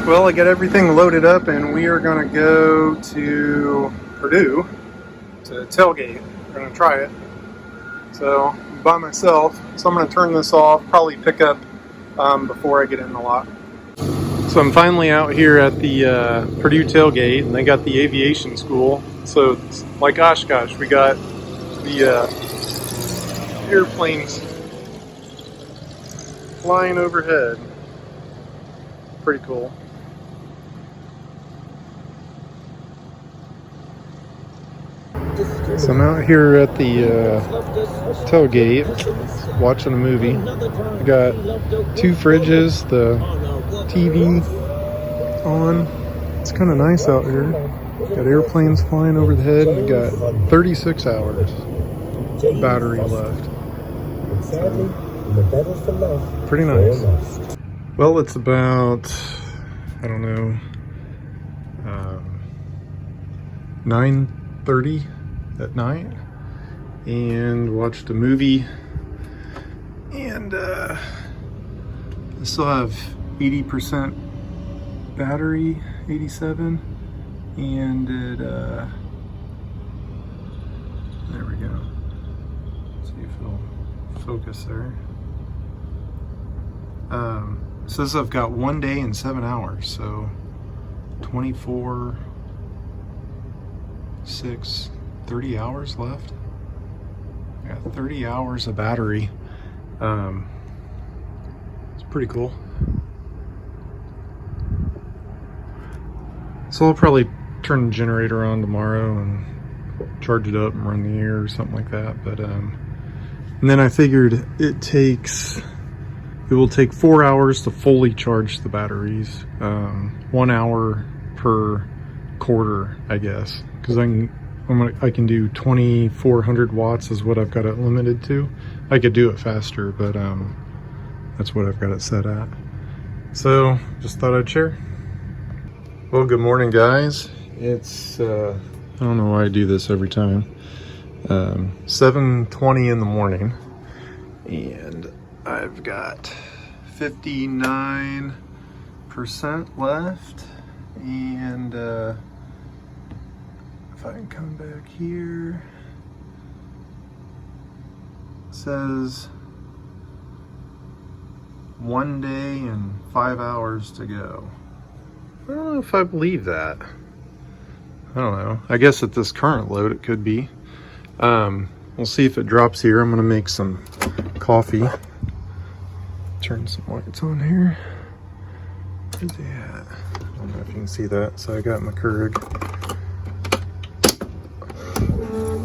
Well, I got everything loaded up and we are going to go to Purdue to Tailgate. We're going to try it. So, I'm by myself. So I'm going to turn this off, probably pick up before I get in the lot. So I'm finally out here at the Purdue Tailgate, and they got the aviation school. So it's like Oshkosh, we got the airplanes flying overhead. Pretty cool. So I'm out here at the tailgate watching a movie. We got two fridges, the TV on. It's kind of nice out here. Got airplanes flying over the head. We got 36 hours battery left. Pretty nice. Well, it's about, I don't know, 9:30 at night, and watched a movie, and I still have 80% battery, 87, and it there we go. See if it'll focus there. It says I've got 1 day and 7 hours, so 24, 6, 30 hours left. I got 30 hours of battery. It's pretty cool. So I'll probably turn the generator on tomorrow and charge it up and run the air or something like that. But and then I figured it will take 4 hours to fully charge the batteries. 1 hour per quarter, I guess, because I can do 2,400 watts is what I've got it limited to. I could do it faster, but that's what I've got it set at. So just thought I'd share. Well, good morning, guys. It's I don't know why I do this every time. 7:20 in the morning, and I've got 59% left, and if I can come back here, it says 1 day and 5 hours to go. I don't know if I believe that. I don't know. I guess at this current load it could be. We'll see if it drops here. I'm gonna make some coffee. Turn some lights on here. Where's he at? I don't know if you can see that. So I got my Keurig.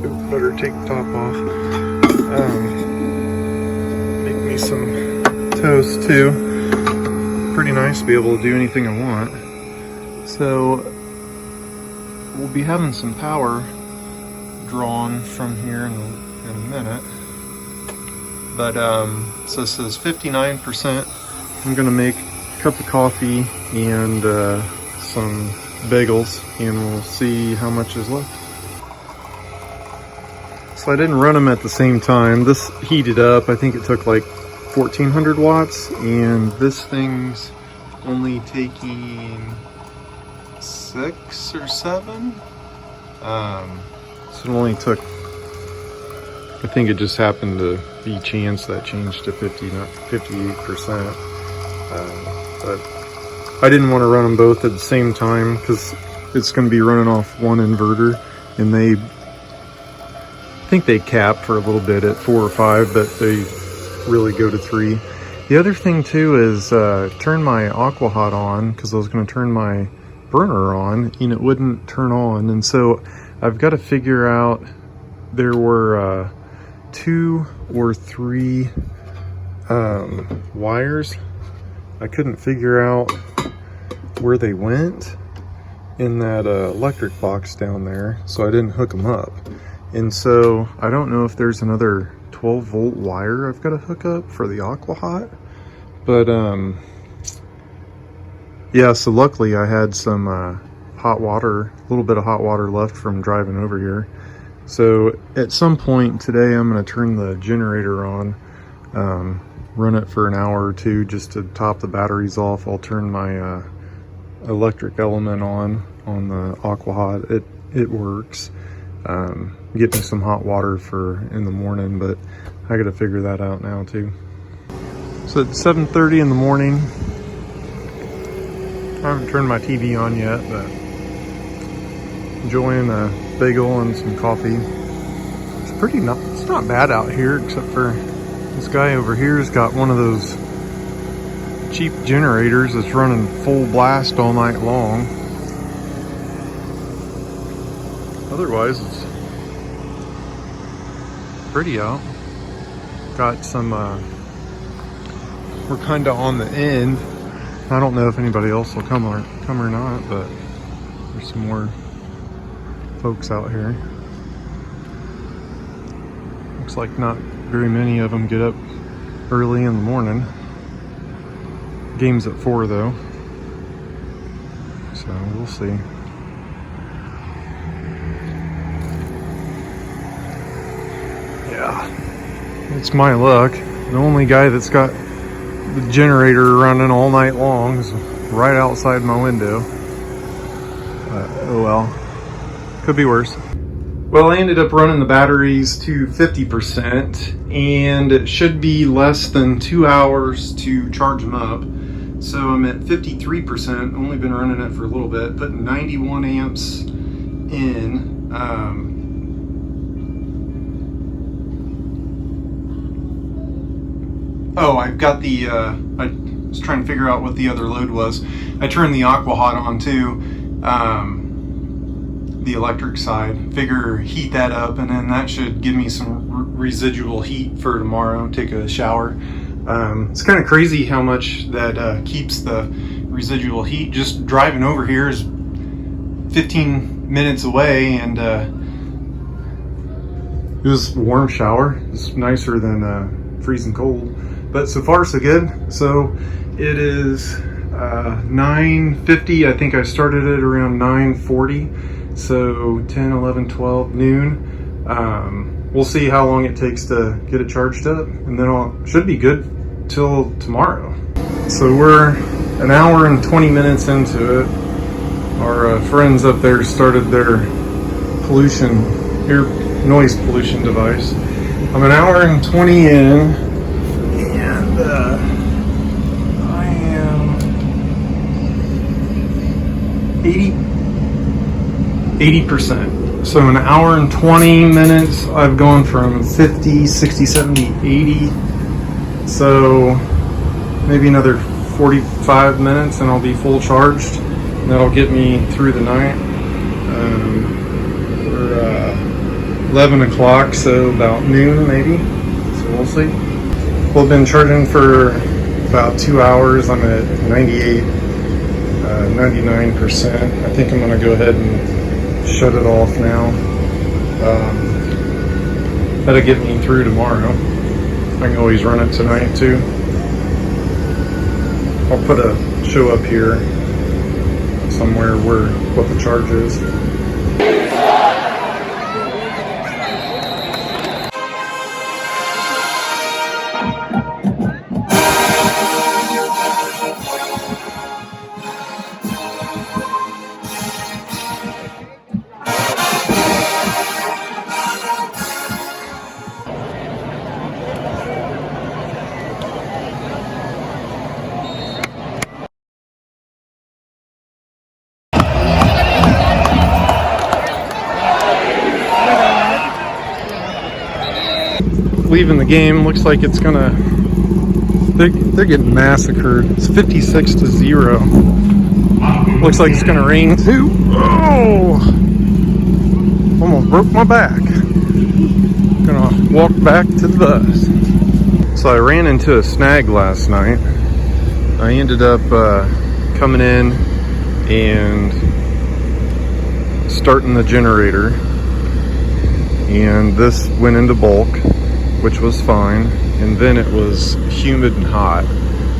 Ooh, better take the top off. Make me some toast too. Pretty nice to be able to do anything I want. So we'll be having some power drawn from here in a minute. But so it says 59%. I'm gonna make a cup of coffee and some bagels, and we'll see how much is left. So I didn't run them at the same time. This heated up. I think it took like 1,400 watts, and this thing's only taking 6 or 7. So it only took, I think it just happened to be chance that changed to 58%. But I didn't want to run them both at the same time because it's going to be running off one inverter, and I think they cap for a little bit at 4 or 5, but they really go to 3. The other thing too is turn my aqua hot on, because I was going to turn my burner on and it wouldn't turn on, and so I've got to figure out, there were 2 or 3 wires. I couldn't figure out where they went in that electric box down there, so I didn't hook them up. And so I don't know if there's another 12-volt wire I've got to hook up for the aqua hot. But yeah, so luckily I had some hot water, a little bit of hot water left from driving over here. So at some point today I'm going to turn the generator on, run it for an hour or two just to top the batteries off. I'll turn my electric element on the Aquahot. It works. Get me some hot water for in the morning, but I gotta figure that out now too. So it's 7:30 in the morning. I haven't turned my TV on yet, but enjoying a bagel and some coffee. It's not bad out here, except for this guy over here has got one of those cheap generators that's running full blast all night long. Otherwise, it's pretty out. Got some, we're kind of on the end. I don't know if anybody else will come or not, but there's some more folks out here. Looks like not very many of them get up early in the morning. Game's at 4 though, so we'll see. Yeah, it's my luck. The only guy that's got the generator running all night long is right outside my window. Oh well, could be worse. Well, I ended up running the batteries to 50%, and it should be less than 2 hours to charge them up. So I'm at 53%, only been running it for a little bit, putting 91 amps in. Oh, I've got the, I was trying to figure out what the other load was. I turned the Aquahot on too, the electric side. Figure heat that up, and then that should give me some residual heat for tomorrow, take a shower. It's kind of crazy how much that keeps the residual heat. Just driving over here is 15 minutes away, and it was a warm shower. It's nicer than freezing cold. But so far so good. So it is 9:50. I think I started it around 9:40. So 10, 11, 12, noon. We'll see how long it takes to get it charged up, and then should be good till tomorrow. So we're an hour and 20 minutes into it. Our friends up there started their noise pollution device. I'm an hour and 20 in, and I am 80%. So an hour and 20 minutes, I've gone from 50, 60, 70, 80. So maybe another 45 minutes and I'll be full charged. And that'll get me through the night. We're 11 o'clock, so about noon maybe. So we'll see. Well, I've been charging for about 2 hours. I'm at 99%. I think I'm gonna go ahead and shut it off now. That'll get me through tomorrow. I can always run it tonight too. I'll put a show up here somewhere what the charge is. Leaving the game, looks like it's gonna, they're getting massacred. It's 56-0. Looks like it's gonna rain too. Oh, almost broke my back. Gonna walk back to the bus. So I ran into a snag last night. I ended up coming in and starting the generator, and this went into bulk, which was fine, and then it was humid and hot.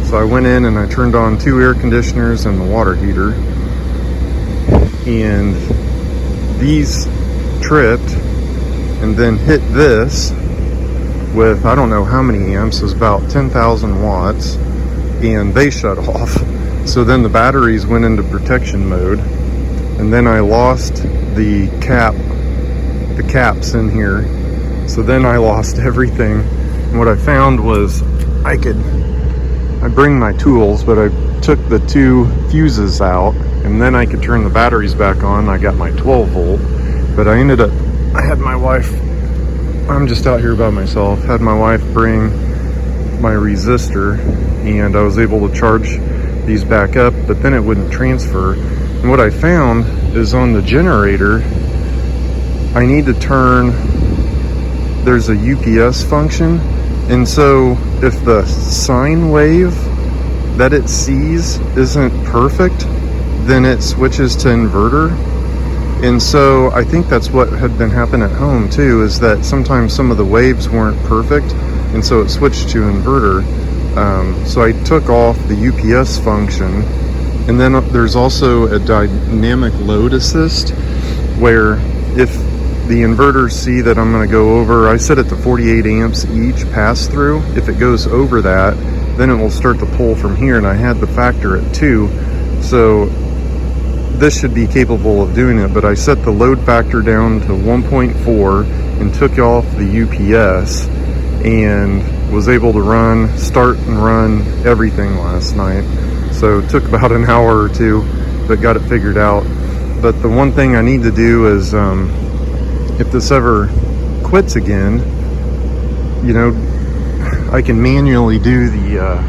So I went in and I turned on 2 air conditioners and the water heater, and these tripped and then hit this with I don't know how many amps. It was about 10,000 watts, and they shut off. So then the batteries went into protection mode, and then I lost the caps in here. So then I lost everything. And what I found was I bring my tools, but I took the 2 fuses out, and then I could turn the batteries back on. I got my 12 volt, but I had my wife, I'm just out here by myself, had my wife bring my resistor, and I was able to charge these back up, but then it wouldn't transfer. And what I found is on the generator, I need to turn, there's a UPS function, and so if the sine wave that it sees isn't perfect, then it switches to inverter. And so I think that's what had been happening at home too, is that sometimes some of the waves weren't perfect, and so it switched to inverter. So I took off the UPS function, and then there's also a dynamic load assist, where if the inverters see that I'm going to go over, I set it to 48 amps each pass through. If it goes over that, then it will start to pull from here, and I had the factor at 2, so this should be capable of doing it. But I set the load factor down to 1.4 and took off the UPS, and was able to start and run everything last night. So it took about an hour or 2, but got it figured out. But the one thing I need to do is, if this ever quits again, you know, I can manually do the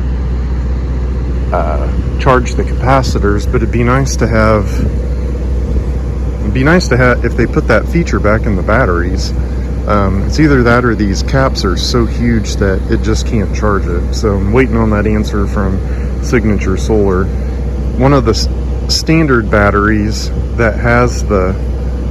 charge the capacitors, but it'd be nice to have if they put that feature back in the batteries. It's either that or these caps are so huge that it just can't charge it. So I'm waiting on that answer from Signature Solar. One of the standard batteries that has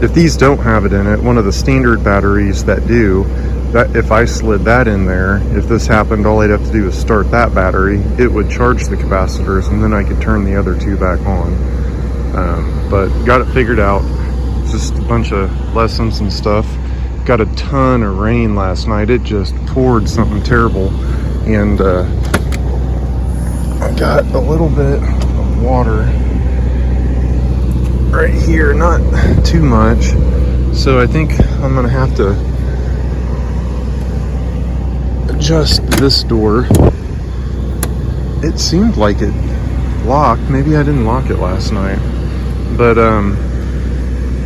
if these don't have it in it, one of the standard batteries that do, that if I slid that in there, if this happened, all I'd have to do is start that battery, it would charge the capacitors, and then I could turn the other 2 back on. But got it figured out. Just a bunch of lessons and stuff. Got a ton of rain last night. It just poured something terrible, and I got a little bit of water right here, not too much, so I think I'm gonna have to adjust this door. It seemed like it locked. Maybe I didn't lock it last night, but I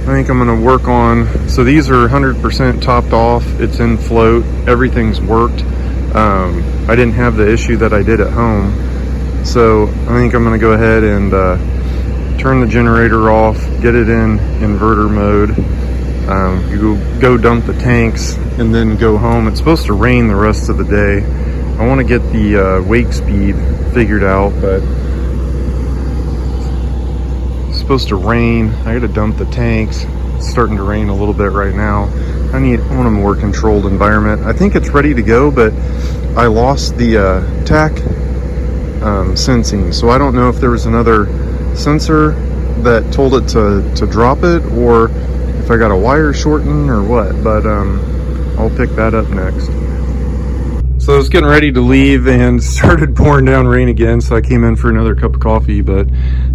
think I'm gonna work on, so these are 100% topped off, it's in float, everything's worked. I didn't have the issue that I did at home, so I think I'm gonna go ahead and turn the generator off, get it in inverter mode, go dump the tanks, and then go home. It's supposed to rain the rest of the day. I want to get the wake speed figured out, but it's supposed to rain. I got to dump the tanks. It's starting to rain a little bit right now. I want a more controlled environment. I think it's ready to go, but I lost the tach sensing, so I don't know if there was another sensor that told it to drop it, or if I got a wire shorten or what, but I'll pick that up next. So I was getting ready to leave and started pouring down rain again, so I came in for another cup of coffee, but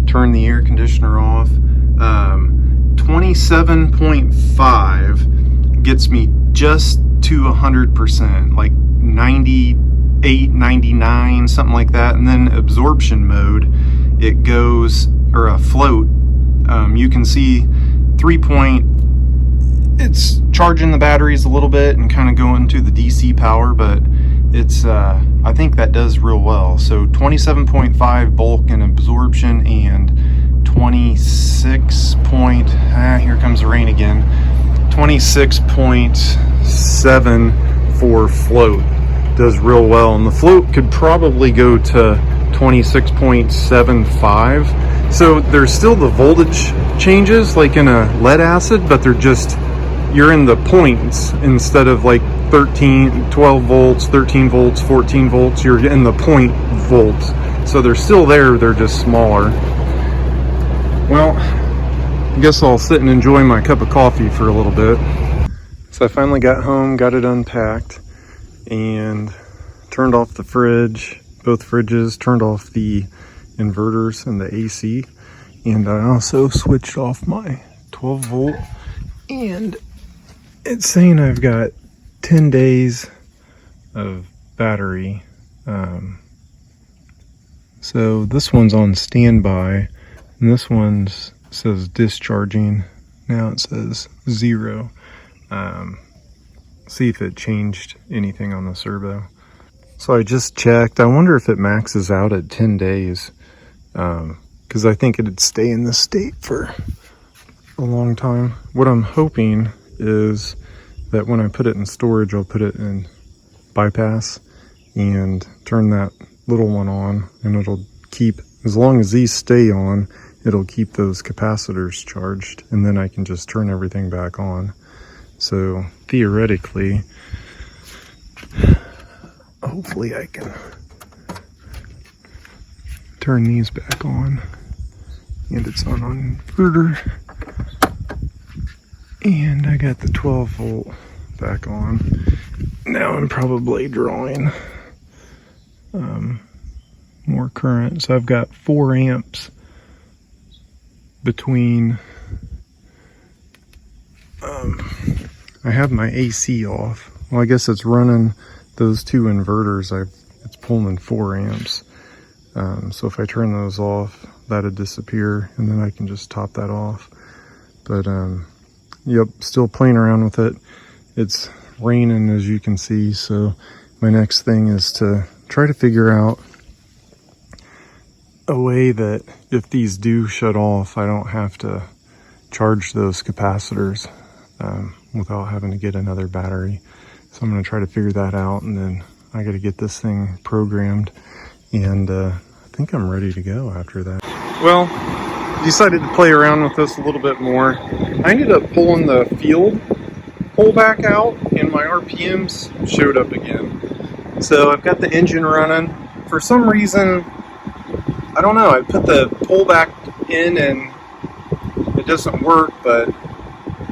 turned the air conditioner off. 27.5 gets me just to 100%, like 98, 99, something like that. And then absorption mode, it goes, or a float, you can see it's charging the batteries a little bit and kind of going to the DC power, but it's I think that does real well. So 27.5 bulk and absorption, and 26 point, here comes the rain again, 26.7 for float. Does real well, and the float could probably go to 26.75. So there's still the voltage changes like in a lead acid, but you're in the points instead of like 12 volts, 13 volts, 14 volts, you're in the point volts. So they're still there, they're just smaller. Well, I guess I'll sit and enjoy my cup of coffee for a little bit. So I finally got home, got it unpacked, and turned off the fridge, both fridges, turned off the inverters and the AC, and I also switched off my 12 volt, and it's saying I've got 10 days of battery. So this one's on standby, and this one says discharging. Now it says 0. See if it changed anything on the servo. So I just checked. I wonder if it maxes out at 10 days, because I think it'd stay in this state for a long time. What I'm hoping is that when I put it in storage, I'll put it in bypass and turn that little one on, and it'll keep, as long as these stay on, it'll keep those capacitors charged, and then I can just turn everything back on. So theoretically, hopefully I can turn these back on, and it's on inverter, and I got the 12 volt back on. Now I'm probably drawing more current, so I've got 4 amps between. I have my AC off. Well, I guess it's running those 2 inverters. It's pulling 4 amps. So if I turn those off, that'd disappear, and then I can just top that off. But yep, still playing around with it. It's raining, as you can see, so my next thing is to try to figure out a way that if these do shut off, I don't have to charge those capacitors without having to get another battery. So I'm going to try to figure that out, and then I got to get this thing programmed, and I think I'm ready to go after that. Well, decided to play around with this a little bit more. I ended up pulling the field pull back out, and my RPMs showed up again. So I've got the engine running. For some reason, I don't know, I put the pull back in and it doesn't work, but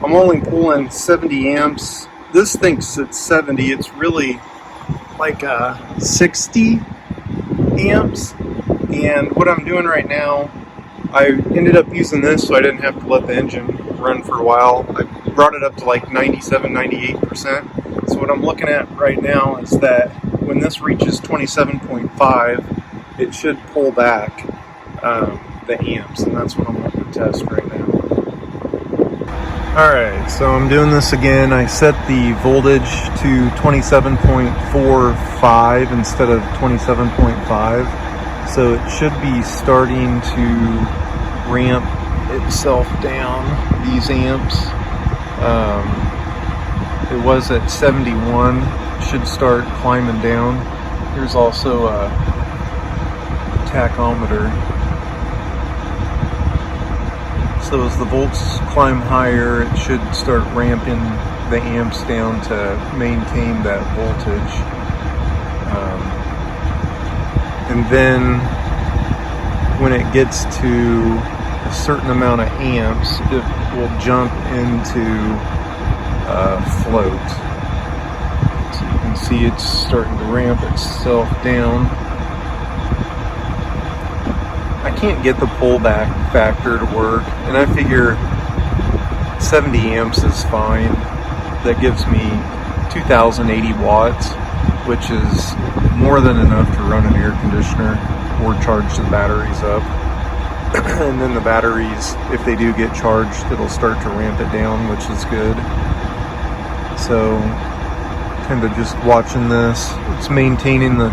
I'm only pulling 70 amps. This thinks it's 70. It's really like 60 amps. And what I'm doing right now, I ended up using this so I didn't have to let the engine run for a while. I brought it up to like 97, 98%. So what I'm looking at right now is that when this reaches 27.5, it should pull back the amps, and that's what I'm going to test right now. Alright, so I'm doing this again. I set the voltage to 27.45 instead of 27.5, so it should be starting to ramp itself down, these amps. It was at 71, should start climbing down. Here's also a tachometer. So as the volts climb higher, it should start ramping the amps down to maintain that voltage. And then when it gets to a certain amount of amps, it will jump into float. So you can see it's starting to ramp itself down. I can't get the pullback factor to work, and I figure 70 amps is fine. That gives me 2080 watts, which is more than enough to run an air conditioner or charge the batteries up. And then the batteries, if they do get charged, it'll start to ramp it down, which is good. So kind of just watching this. It's maintaining the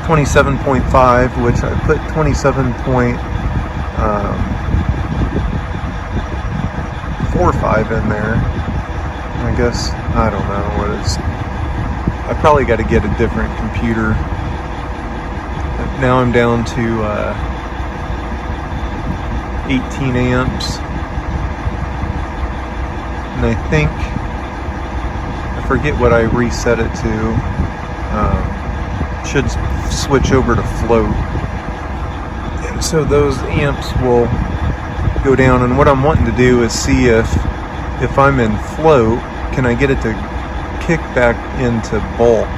27.5, which I put 27.45 in there. I guess, I don't know what it's, I probably got to get a different computer. Now I'm down to 18 amps. And I think, I forget what I reset it to. Should switch over to float, and so those amps will go down. And what I'm wanting to do is see if I'm in float, can I get it to kick back into bulk?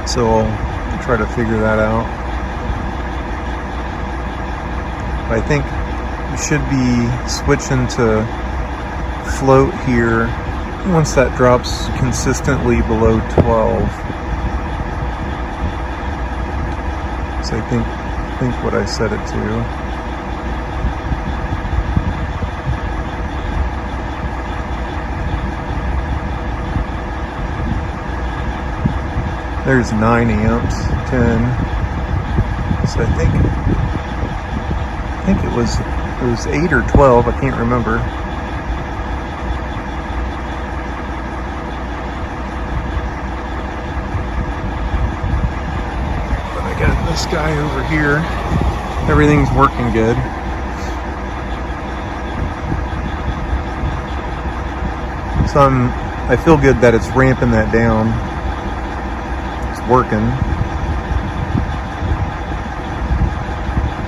So I'll try to figure that out. I think we should be switching to float here once that drops consistently below 12. So I think what I set it to. There's 9 amps, 10. So I think it was 8 or 12, I can't remember. But I got this guy over here. Everything's working good. So I feel good that it's ramping that down. It's working.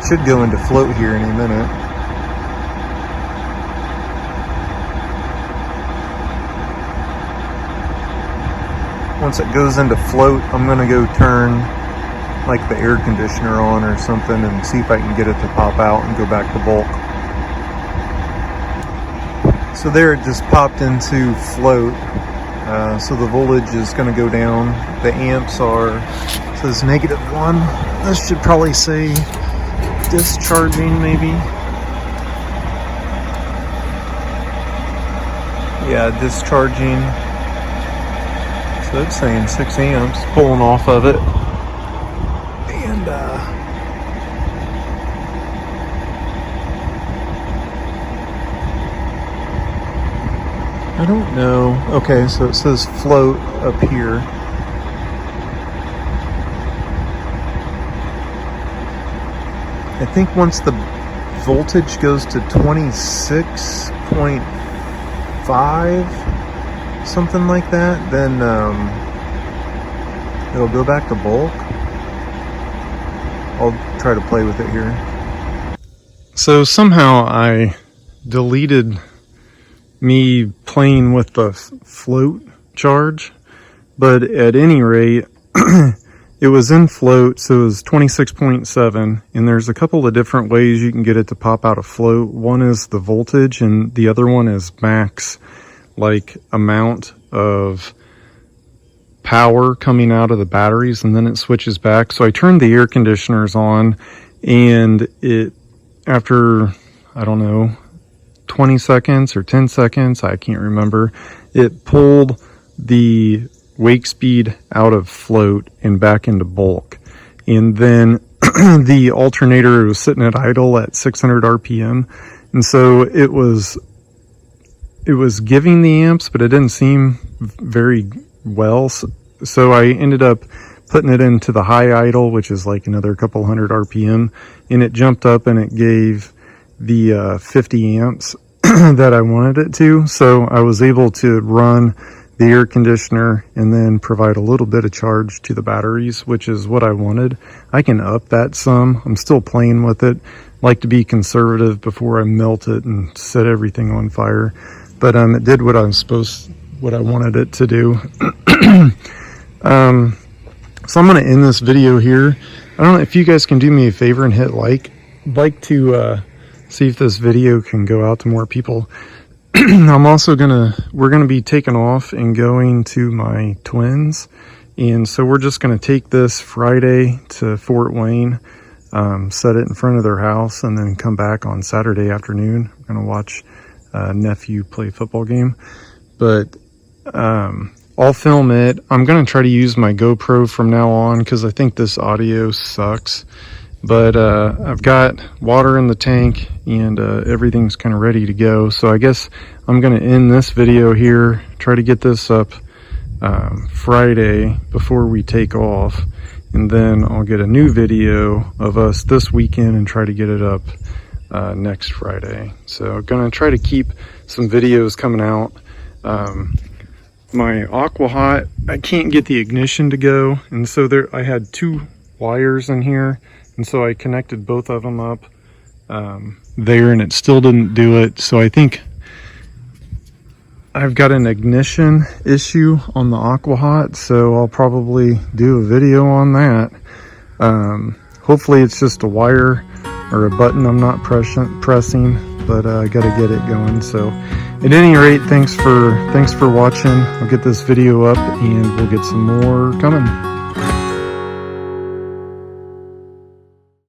Should go into float here in a minute. Once it goes into float, I'm gonna go turn like the air conditioner on or something and see if I can get it to pop out and go back to bulk. So there it just popped into float. So the voltage is gonna go down. The amps are, says -1. This should probably say discharging maybe. Yeah, discharging. So it's saying 6 amps pulling off of it. And I don't know. Okay, so it says float up here. I think once the voltage goes to 26.5, something like that, then it'll go back to bulk. I'll try to play with it here. So somehow I deleted me playing with the float charge, but at any rate, it was in float, so it was 26.7, and there's a couple of different ways you can get it to pop out of float. One is the voltage, and the other one is max, like amount of power coming out of the batteries, and then it switches back. So I turned the air conditioners on, and it, after, I don't know, 20 seconds or 10 seconds, I can't remember, it pulled the wake speed out of float and back into bulk. And then the alternator was sitting at idle at 600 RPM, and so it was giving the amps, but it didn't seem very well. So I ended up putting it into the high idle, which is like another couple hundred RPM, and it jumped up and it gave the 50 amps that I wanted it to. So I was able to run the air conditioner and then provide a little bit of charge to the batteries, which is what I wanted. I can up that some. I'm still playing with it. Like to be conservative before I melt it and set everything on fire. But it did what I wanted it to do. So I'm going to end this video here. I don't know if you guys can do me a favor and hit like. I'd like to see if this video can go out to more people. I'm also we're gonna be taking off and going to my twins, and so we're just gonna take this Friday to Fort Wayne, set it in front of their house, and then come back on Saturday afternoon. We're gonna watch nephew play football game, but I'll film it. I'm gonna try to use my GoPro from now on because I think this audio sucks. But I've got water in the tank, and everything's kind of ready to go. So I guess I'm going to end this video here, try to get this up Friday before we take off. And then I'll get a new video of us this weekend and try to get it up next Friday. So I'm going to try to keep some videos coming out. My Aqua Hot, I can't get the ignition to go. And so I had 2 wires in here. And so I connected both of them up there, and it still didn't do it. So I think I've got an ignition issue on the AquaHot, so I'll probably do a video on that. Hopefully it's just a wire or a button I'm not pressing, but I gotta get it going. So at any rate, thanks for watching. I'll get this video up and we'll get some more coming.